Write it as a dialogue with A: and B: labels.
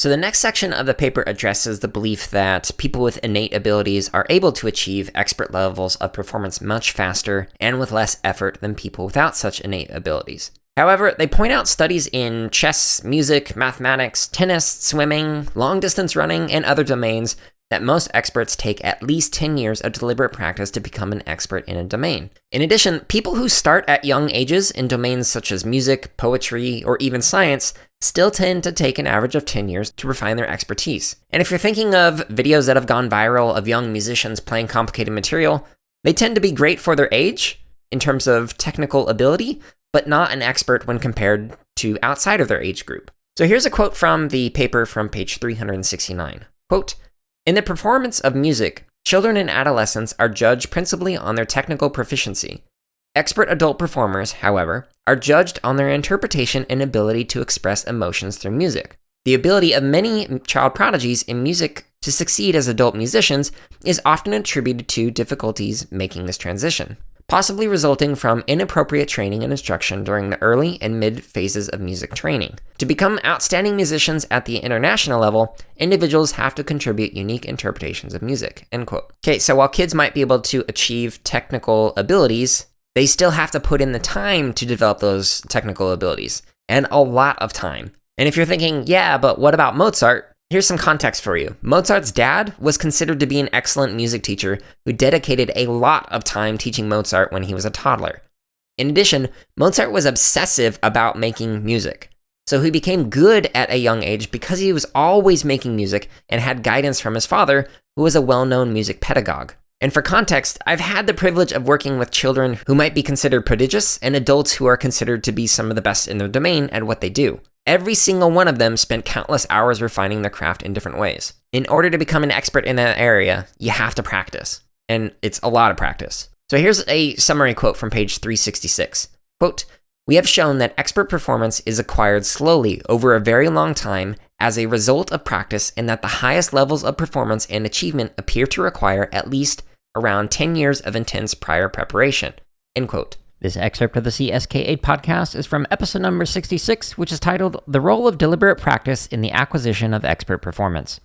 A: So the next section of the paper addresses the belief that people with innate abilities are able to achieve expert levels of performance much faster and with less effort than people without such innate abilities. However, they point out studies in chess, music, mathematics, tennis, swimming, long-distance running, and other domains that most experts take at least 10 years of deliberate practice to become an expert in a domain. In addition, people who start at young ages in domains such as music, poetry, or even science still tend to take an average of 10 years to refine their expertise. And if you're thinking of videos that have gone viral of young musicians playing complicated material, they tend to be great for their age in terms of technical ability, but not an expert when compared to outside of their age group. So here's a quote from the paper from page 369. Quote, "In the performance of music, children and adolescents are judged principally on their technical proficiency. Expert adult performers, however, are judged on their interpretation and ability to express emotions through music. The ability of many child prodigies in music to succeed as adult musicians is often attributed to difficulties making this transition, possibly resulting from inappropriate training and instruction during the early and mid phases of music training. To become outstanding musicians at the international level, individuals have to contribute unique interpretations of music." End quote. Okay, so while kids might be able to achieve technical abilities, they still have to put in the time to develop those technical abilities, and a lot of time. And if you're thinking, yeah, but what about Mozart? Here's some context for you. Mozart's dad was considered to be an excellent music teacher who dedicated a lot of time teaching Mozart when he was a toddler. In addition, Mozart was obsessive about making music. So he became good at a young age because he was always making music and had guidance from his father, who was a well-known music pedagogue. And for context, I've had the privilege of working with children who might be considered prodigious and adults who are considered to be some of the best in their domain at what they do. Every single one of them spent countless hours refining their craft in different ways. In order to become an expert in that area, you have to practice. And it's a lot of practice. So here's a summary quote from page 366. Quote, "We have shown that expert performance is acquired slowly over a very long time as a result of practice, and that the highest levels of performance and achievement appear to require at least around 10 years of intense prior preparation." End quote. This excerpt of the CSK8 podcast is from episode number 66, which is titled "The Role of Deliberate Practice in the Acquisition of Expert Performance."